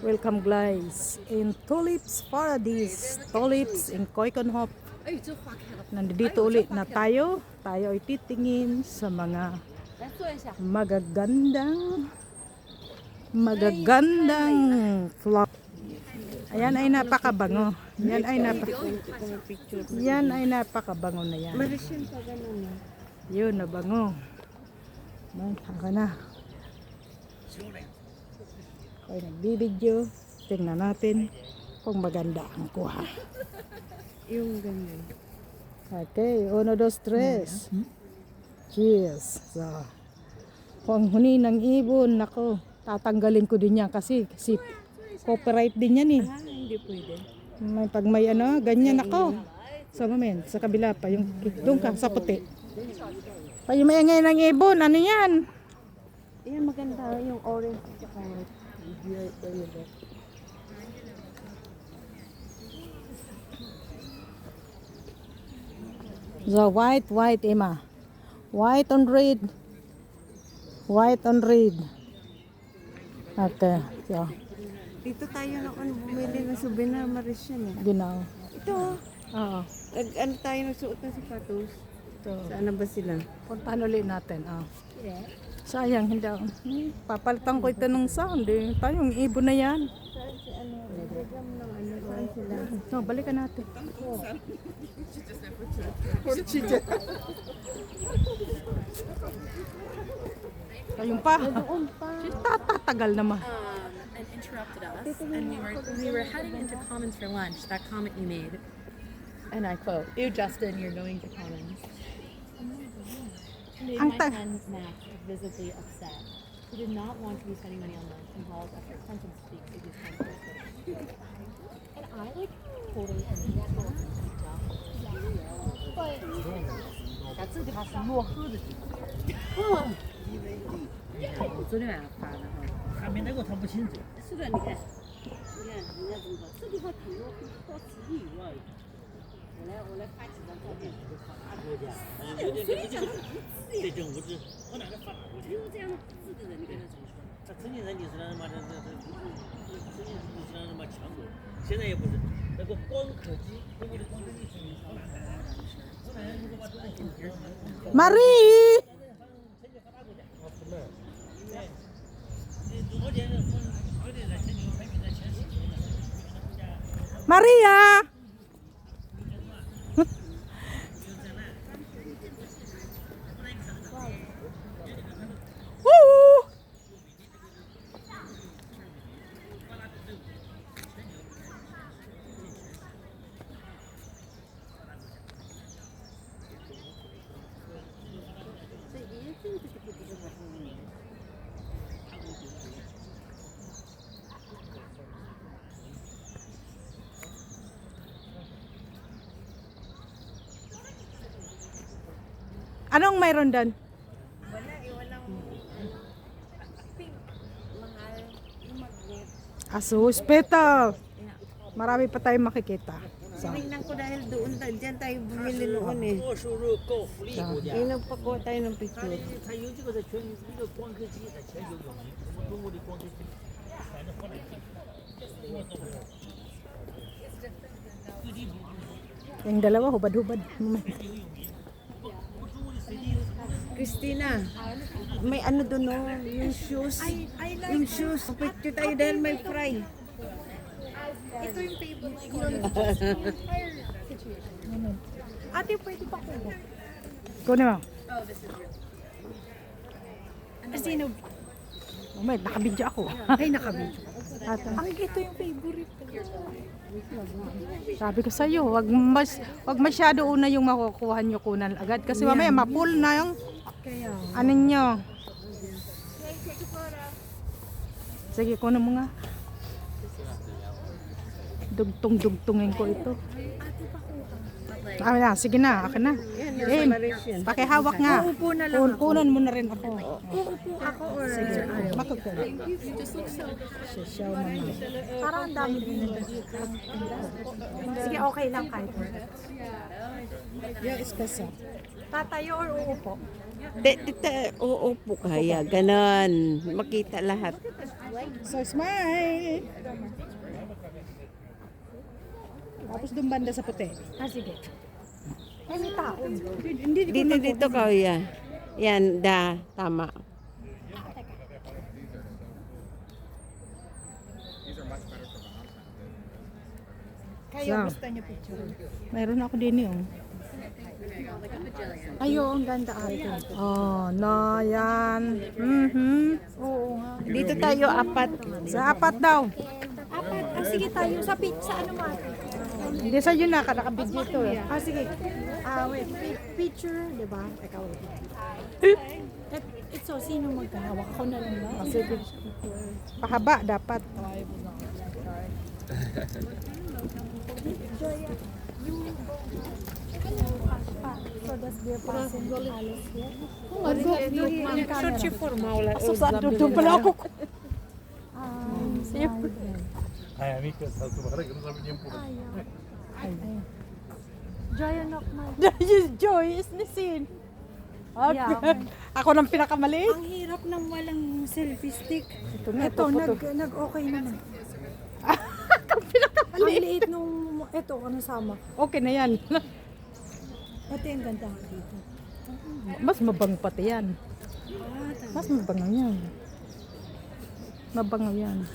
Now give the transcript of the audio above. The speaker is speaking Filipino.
Welcome guys in Tulips Paradise, Tulips in Koikenhof. Nandito ulit na tayo. Tayo ay titingin sa mga magagandang flower. Ayan ay napakabango. Yan ay napakabango na yan. Yun, nabango. Hangga na. Okay, nagbibideo. Tingnan natin kung maganda ang kuha. Yung ganyan. Okay, 1, 2, 3. Cheers. So, kung huni ng ibon, nako, tatanggalin ko din yan kasi copyright din yan eh. Hindi pwede. Pag may ano, ganyan ako. So, moment, sa kabila pa, yung doon ka, sa puti. Pag yung maingay ng ibon, ano yan? Yan maganda yung orange at saka So, white, Emma. White on red. White on red. Okay, so, dito tayo noon bumili ng souvenir Marisyan eh. ginaw. Ito, Oo. ano tayo nagsuot ng sapatos? Ito. Saan na ba sila? Puntahan ulit natin. Sayang, hindi ako. Papalitan ko ito ng sound eh. Tayong ibon na yan. Saan si ano? Program ng ano? Saan sila? No, balikan natin. Ayun pa. Doon pa. Tatagal naman. And interrupted us, and we were heading into Commons for lunch. That comment you made, and I quote, "Ew, Justin, you're going to Commons." Made Ang my ta- friend Max visibly upset. He did not want to be spending money on lunch and halls after Clinton speaks at his conference. And I totally understand that. But 他自己还是落后的地方。我昨天晚上发的哈。还没来过，他不清楚。是的，你看，人家怎么说？这地方挺多，到10亿以外。我来发几张照片。谁讲他不自对症无知，我哪能发哪过去？只有这样自的人，你跟他怎么说？他曾经在历史上他妈的曾经历史上他妈强过，现在也不是。那个光刻机，中国的光刻机是你我哪天如果把这个镜头 Marie! 我觉得绝对在全球排名在前10名的。 Maria! Woo! Anong mayroon doon? Wala eh, walang pink. Mahal. Yung magnet. Aso hospital. Marami pa tayong makikita. So, Tinignan ko dahil doon, dyan tayo bumili noon eh.多收入高福利国家。 Eh, nagpakuha tayo ng picture. 它有这个在全球，这个光刻机在全球有名，我们中国的光刻机，反正放在这里，我走不了。 yung dalawa hubad-hubad. Christina, may ano doon no, yung shoes. Yung shoes. Picture tayo dahil may fry. Ito yung favorite ko. Ate, pwede pa ko. Kunin mo. Oh, this is real. Kasi may nakabidyo ako. Ay, nakabidyo. Ang Ito yung favorite ko. sabi ko sa iyo, wag masyado una yung makukuha nyo kunan agad kasi mamaya ma-pull na yung ano nyo. Sige, kunin mo nga. Dugtong-dugtungin ko ito. Sige na, akin na. Eh, pakihawak nga. Uupo na lang ako. Kunan mo na rin ako. Uupo ako or... Makagkala. Siya naman. Parang ang dami din. Sige, okay lang kahit. Yung espesa. Tatayo or uupo? Uupo kaya, ganon. Makita lahat. So, smile! Tapos doon banda sa puti. Ah, sige. Ay, may tao. Hindi, di ko Dito kaya. Yan, tama. Kayo, gusto niyo picture? Meron ako din yung. Ayo, ang ganda ate. Oh, no, yan. Oo nga. Dito tayo apat. Sa apat daw. Apat. Ah, sige tayo. Sa ano mo ate? Hindi sa yun nakabidyo ito. Ah, sige. Wait. Picture, di ba? Teka, wait. Ito, sino magkahawak? Ako na lang ba? Sige. Pahaba dapat. So, that's their passing halos here. Short forma wala. Doon pala ako. Ay, amiga, sa tumaray, ganun sabi niya po. Joy anak mo. Joy is missing. Yeah. Ako nang pinakamaliit. Ang hirap ng walang selfie stick. Ito na, Ito, nag-okay naman. Ang liit nung, ito, ano sama. Okay na yan. Ito yung ganda dito. Mas mabango pati yan. Mas mabango yan. Mabango yan.